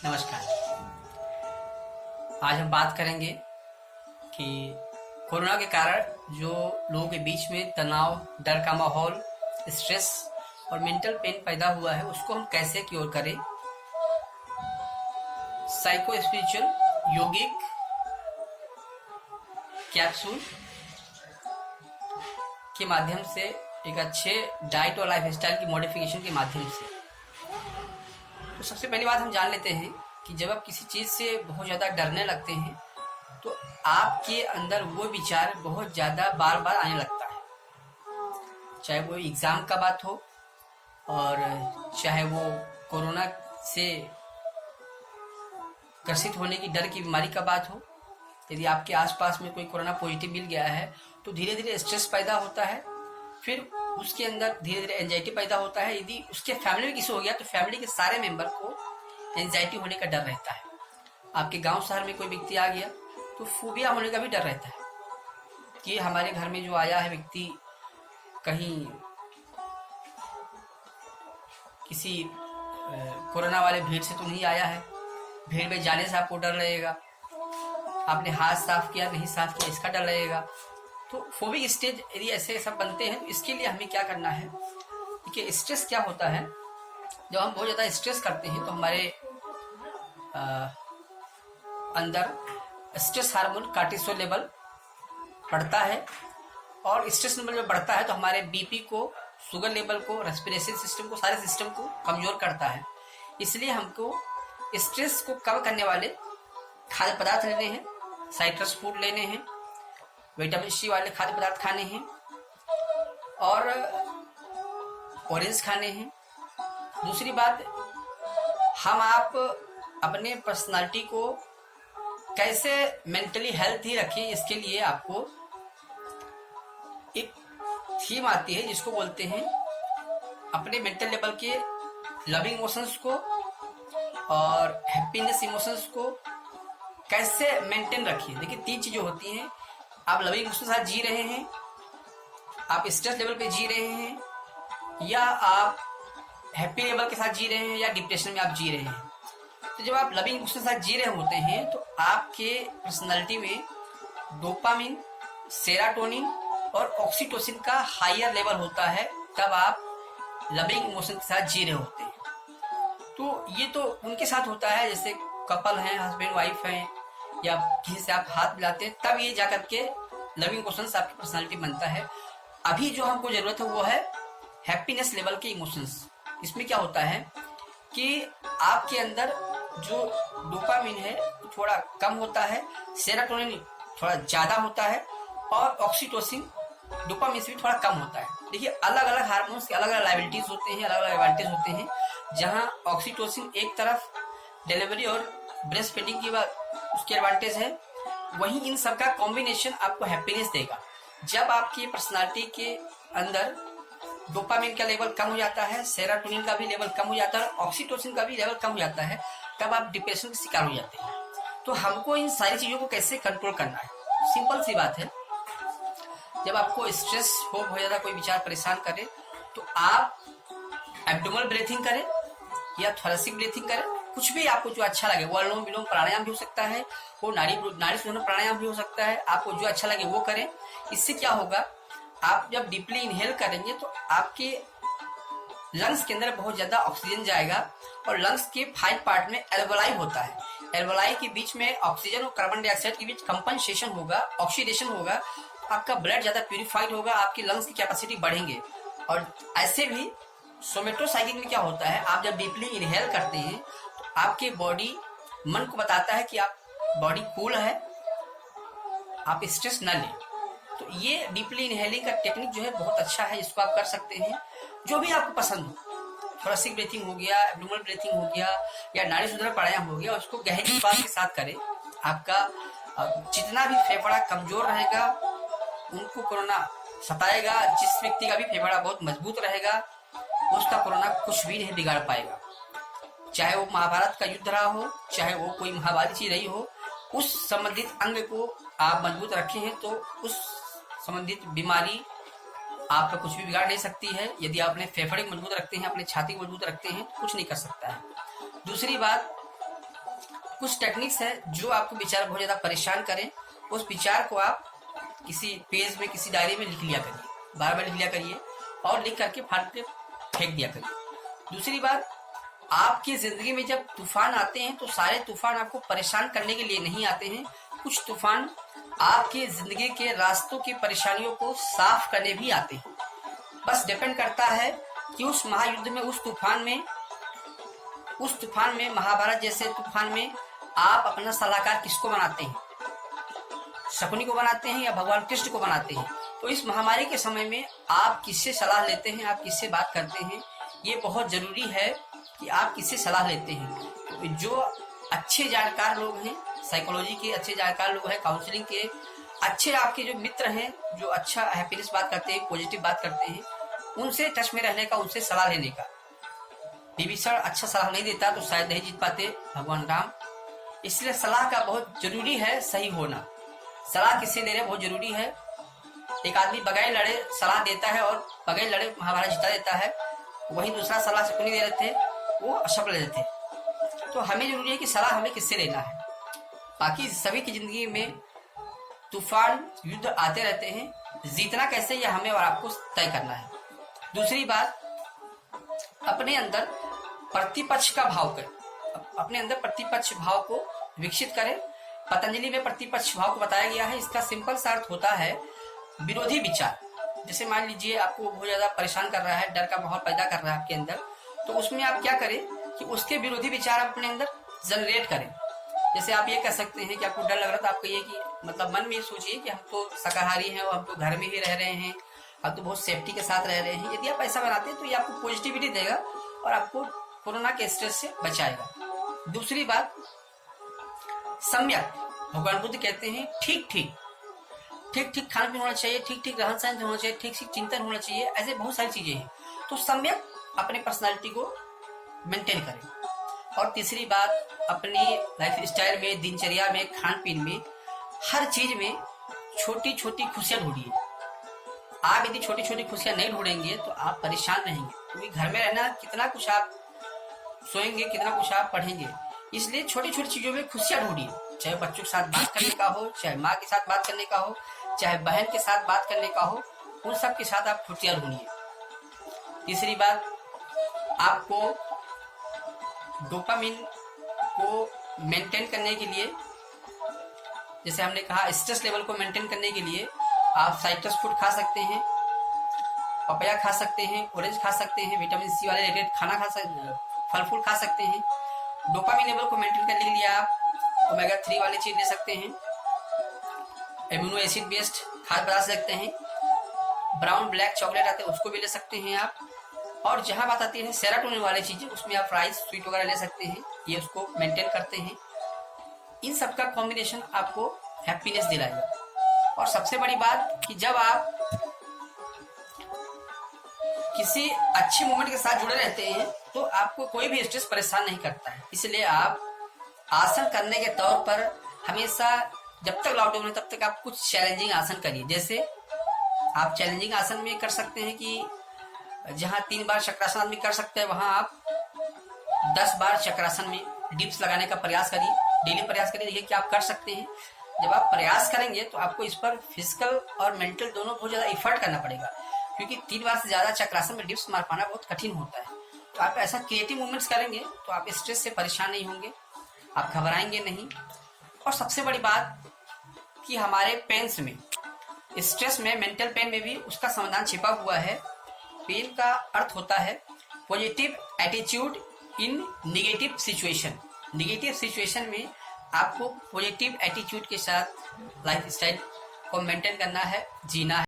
नमस्कार। आज हम बात करेंगे कि कोरोना के कारण जो लोगों के बीच में तनाव, डर का माहौल, स्ट्रेस और मेंटल पेन पैदा हुआ है, उसको हम कैसे क्योर करें। साइको स्पिरिचुअल योगिक कैप्सूल के माध्यम से, एक अच्छे डाइट और लाइफ स्टाइल की मॉडिफिकेशन के माध्यम से। तो सबसे पहली बात हम जान लेते हैं कि जब आप किसी चीज़ से बहुत ज़्यादा डरने लगते हैं तो आपके अंदर वो विचार बहुत ज़्यादा बार बार आने लगता है। चाहे वो एग्ज़ाम का बात हो और चाहे वो कोरोना से ग्रसित होने की डर की बीमारी का बात हो। यदि आपके आसपास में कोई कोरोना पॉजिटिव मिल गया है तो धीरे धीरे स्ट्रेस पैदा होता है, फिर उसके अंदर धीरे धीरे एंजाइटी पैदा होता है। यदि उसके फैमिली में किसी हो गया तो फैमिली के सारे मेंबर को एंजाइटी होने का डर रहता है। आपके गांव शहर में कोई व्यक्ति आ गया तो फोबिया होने का भी डर रहता है कि हमारे घर में जो आया है व्यक्ति कहीं किसी कोरोना वाले भीड़ से तो नहीं आया है। भीड़ में जाने से आपको डर लगेगा, आपने हाथ साफ किया नहीं साफ किया इसका डर लगेगा। तो फोबिक स्टेज यदि ऐसे सब बनते हैं तो इसके लिए हमें क्या करना है। देखिए, स्ट्रेस क्या होता है, जब हम बहुत ज़्यादा स्ट्रेस करते हैं तो हमारे अंदर स्ट्रेस हार्मोन कार्टिसोल लेवल बढ़ता है, और स्ट्रेस लेवल जब बढ़ता है तो हमारे बीपी को, शुगर लेवल को, रेस्पिरेशन सिस्टम को, सारे सिस्टम को कमज़ोर करता है। इसलिए हमको स्ट्रेस को कम करने वाले खाद्य पदार्थ लेने हैं, साइट्रस फूड लेने हैं, विटामिन सी वाले खाद्य पदार्थ खाने हैं और ऑरेंज खाने हैं। दूसरी बात, हम आप अपने पर्सनालिटी को कैसे मेंटली हेल्थी रखें, इसके लिए आपको एक थीम आती है जिसको बोलते हैं अपने मेंटल लेवल के लविंग इमोशंस को और हैप्पीनेस इमोशंस को कैसे मेंटेन रखिए। देखिए, तीन चीजें होती हैं। आप लविंग इमोशन के साथ जी रहे हैं, आप स्ट्रेस लेवल पे जी रहे हैं, या आप हैप्पी लेवल के साथ जी रहे हैं, या डिप्रेशन में आप जी रहे हैं। तो जब आप लविंग इमोशन के साथ जी रहे होते हैं तो आपके पर्सनालिटी में डोपामिन, सेरोटोनिन और ऑक्सीटोसिन का हायर लेवल होता है, तब आप लविंग इमोशन के साथ जी रहे होते हैं। तो ये तो उनके साथ होता है जैसे कपल हैं, हस्बैंड वाइफ हैं, या किसी से आप हाथ मिलाते हैं, तब ये जाकर के लविंग इमोशंस आपकी पर्सनालिटी बनता है। अभी जो हमको जरूरत है वो है हैप्पीनेस लेवल के इमोशंस। इसमें क्या होता है कि आपके अंदर जो डोपामिन है थोड़ा कम होता है, सेरोटोनिन थोड़ा ज्यादा होता है, और ऑक्सीटोसिन डोपामिन से भी थोड़ा कम होता है। देखिए, अलग अलग हार्मोन्स के अलग अलग लाइबिलिटीज होते हैं, अलग अलग एडवांटेज होते हैं। जहाँ ऑक्सीटोसिन एक तरफ डिलीवरी और ब्रेस्ट फीडिंग की बात उसके एडवांटेज है, वहीं इन सब का कॉम्बिनेशन आपको हैप्पीनेस देगा। जब आपकी पर्सनालिटी के अंदर डोपामिन का लेवल कम हो जाता है, सेरोटोनिन का भी लेवल कम हो जाता है, ऑक्सीटोसिन का भी लेवल कम हो जाता है, तब आप डिप्रेशन के शिकार हो जाते हैं। तो हमको इन सारी चीजों को कैसे कंट्रोल करना है, सिंपल सी बात है। जब आपको स्ट्रेस हो, बहुत ज्यादा कोई विचार परेशान करे, तो आप एब्डोमिनल ब्रीथिंग करें या थोरेसिक ब्रीथिंग करें, कुछ भी आपको जो अच्छा लगे। वो अनुलोम विलोम प्राणायाम भी हो सकता है, वो नाड़ी शोधन प्राणायाम भी हो सकता है। आपको जो अच्छा लगे वो करें। इससे क्या होगा, आप जब डीपली इनहेल करेंगे तो आपके लंग्स के अंदर बहुत ज्यादा ऑक्सीजन जाएगा, और लंग्स के 5 पार्ट में एल्वोलाई होता है। एल्वोलाई के बीच में ऑक्सीजन और कार्बन डाइऑक्साइड के बीच कंपनसेशन होगा, ऑक्सीडेशन होगा, आपका ब्लड ज्यादा प्यूरिफाइड होगा, आपकी लंग्स की कैपेसिटी बढ़ेंगे। और ऐसे भी सोमेटोसाइकिल में क्या होता है, आप जब डीपली इनहेल करते हैं तो आपके बॉडी मन को बताता है कि आप बॉडी कूल है, आप स्ट्रेस न लें। तो ये डीपली इनहेलिंग का टेक्निक जो है बहुत अच्छा है, इसको आप कर सकते हैं जो भी आपको पसंद हो। थोरेसिक ब्रीथिंग हो गया, एब्डोमिनल ब्रीथिंग हो गया, या नाड़ी शोधन प्राणायाम हो गया, उसको गहरी श्वास के साथ करें। आपका जितना भी फेफड़ा कमजोर रहेगा उनको कोरोना सताएगा, जिस व्यक्ति का भी फेफड़ा बहुत मजबूत रहेगा उसका कोरोना कुछ भी नहीं बिगाड़ पाएगा। चाहे वो महाभारत का युद्ध रहा हो, चाहे वो कोई महामारी चीज रही हो, उस संबंधित अंग को आप मजबूत रखे हैं तो उस संबंधित बीमारी आपका कुछ भी बिगाड़ नहीं सकती है। यदि आपने फेफड़े को मजबूत रखते हैं, अपने छाती को मजबूत रखते हैं, तो कुछ नहीं कर सकता है। दूसरी बात, कुछ टेक्निक्स है जो आपको विचार बहुत ज़्यादा परेशान करें, उस विचार को आप किसी पेज में, किसी डायरी में लिख लिया करिए, बार बार लिख लिया करिए और लिख करके फाड़ के फेंक दिया करिए। दूसरी बात, आपकी जिंदगी में जब तूफान आते हैं तो सारे तूफान आपको परेशान करने के लिए नहीं आते हैं। कुछ तूफान आपकी जिंदगी के रास्तों की परेशानियों को साफ करने भी आते हैं। बस डिपेंड करता है कि उस महायुद्ध में, उस तूफान में, महाभारत जैसे तूफान में आप अपना सलाहकार किसको बनाते हैं, शकुनी को बनाते हैं या भगवान कृष्ण को बनाते हैं। तो इस महामारी के समय में आप किससे सलाह लेते हैं, आप किससे बात करते हैं, ये बहुत जरूरी है कि आप किससे सलाह लेते हैं। जो अच्छे जानकार लोग हैं, साइकोलॉजी के अच्छे जानकार लोग हैं, काउंसलिंग के अच्छे आपके जो मित्र हैं, जो अच्छा हैप्पीनेस बात करते हैं, पॉजिटिव बात करते हैं, उनसे टच में रहने का, उनसे सलाह लेने का। विभीषण अच्छा सलाह नहीं देता तो शायद नहीं जीत पाते भगवान राम। इसलिए सलाह का बहुत जरूरी है सही होना। सलाह किससे ले रहे बहुत जरूरी है। एक आदमी बगैर लड़े सलाह देता है और बगैर लड़े महाभारत जिता देता है, वहीं दूसरा सलाह शकुनी दे रहे थे, वो असफल रहे थे। तो हमें जरूरी है कि सलाह हमें किससे लेना है। बाकी सभी की जिंदगी में तूफान, युद्ध आते रहते हैं, जीतना कैसे यह हमें और आपको तय करना है। दूसरी बात, अपने अंदर प्रतिपक्ष का भाव करें, अपने अंदर प्रतिपक्ष भाव को विकसित करें। पतंजलि में प्रतिपक्ष भाव को बताया गया है। इसका सिंपल सा अर्थ होता है विरोधी विचार। जैसे मान लीजिए आपको बहुत ज्यादा परेशान कर रहा है, डर का माहौल पैदा कर रहा है आपके अंदर, तो उसमें आप क्या करें कि उसके विरोधी विचार अपने अंदर जनरेट करें। जैसे आप ये कह सकते हैं कि आपको डर लग रहा था, आप कहिए कि मतलब मन में ये सोचिए कि हम तो शाकाहारी हैं और हम तो घर में ही रह रहे हैं, हम तो बहुत सेफ्टी के साथ रह रहे हैं। यदि आप ऐसा बनाते हैं तो ये आपको पॉजिटिविटी देगा और आपको कोरोना के स्ट्रेस से बचाएगा। दूसरी बात, सम्यक, भगवान बुद्ध कहते हैं ठीक ठीक खाना पीना होना चाहिए, ठीक ठीक रहन सहन होना चाहिए, ठीक ठीक चिंतन होना चाहिए। ऐसे बहुत सारी चीजें हैं। तो सम्यक अपने पर्सनालिटी को मेंटेन करें। और तीसरी बात, अपनी लाइफ स्टाइल में, दिनचर्या में, खान पीन में, हर चीज में छोटी छोटी खुशियां ढूंढिए। आप यदि छोटी छोटी खुशियां नहीं ढूंढेंगे तो आप परेशान रहेंगे, क्योंकि घर में रहना कितना कुछ आप सोएंगे, कितना कुछ आप पढ़ेंगे। इसलिए छोटी छोटी चीजों में खुशियां ढूंढिए, चाहे बच्चों के साथ बात करने का हो, चाहे माँ के साथ बात करने का हो, चाहे बहन के साथ बात करने का हो, उन सब के साथ आप खुशियां ढूंढिए। तीसरी बात, आपको डोपामिन को मेंटेन करने के लिए, जैसे हमने कहा स्ट्रेस लेवल को मेंटेन करने के लिए आप साइट्रस फ्रूट खा सकते हैं, पपाया खा सकते हैं, ऑरेंज खा सकते हैं, विटामिन सी वाले रिलेटेड खाना खा सकते, फल फूल खा सकते हैं। डोपामिन लेवल को मेंटेन करने के लिए आप ओमेगा 3 वाली चीज ले सकते हैं, एमिनो एसिड बेस्ड खाद्य पदार्थ सकते हैं, ब्राउन ब्लैक चॉकलेट आते हैं उसको भी ले सकते हैं आप। और जहां बात आती है सेरोटोनिन वाली चीजें, उसमें आप राइस स्वीट वगैरह ले सकते हैं, ये उसको मेंटेन करते हैं। इन सब का कॉम्बिनेशन आपको हैप्पीनेस दिलाएगा। और सबसे बड़ी बात कि जब आप किसी अच्छे मोमेंट के साथ जुड़े रहते हैं तो आपको कोई भी स्ट्रेस परेशान नहीं करता है। इसलिए आप आसन करने के तौर पर हमेशा, जब तक लॉकडाउन है तब तक आप कुछ चैलेंजिंग आसन करिए। जैसे आप चैलेंजिंग आसन में कर सकते हैं कि जहां 3 बार चक्रासन आदमी कर सकते हैं, वहां आप 10 बार चक्रासन में डिप्स लगाने का प्रयास करिए। डेली प्रयास करिए, देखिए कि आप कर सकते हैं। जब आप प्रयास करेंगे तो आपको इस पर फिजिकल और मेंटल दोनों बहुत ज्यादा एफर्ट करना पड़ेगा, क्योंकि 3 बार से ज्यादा चक्रासन में डिप्स मार पाना बहुत कठिन होता है। तो आप ऐसा क्रिएटिव मूवमेंट्स करेंगे तो आप स्ट्रेस से परेशान नहीं होंगे, आप घबराएंगे नहीं। और सबसे बड़ी बात कि हमारे पेन्स में, स्ट्रेस में, मेंटल पेन में भी उसका समाधान छिपा हुआ है। पेन का अर्थ होता है positive attitude in negative situation. Negative situation में आपको पॉजिटिव एटीट्यूड के साथ लाइफ स्टाइल को मेंटेन करना है, जीना है।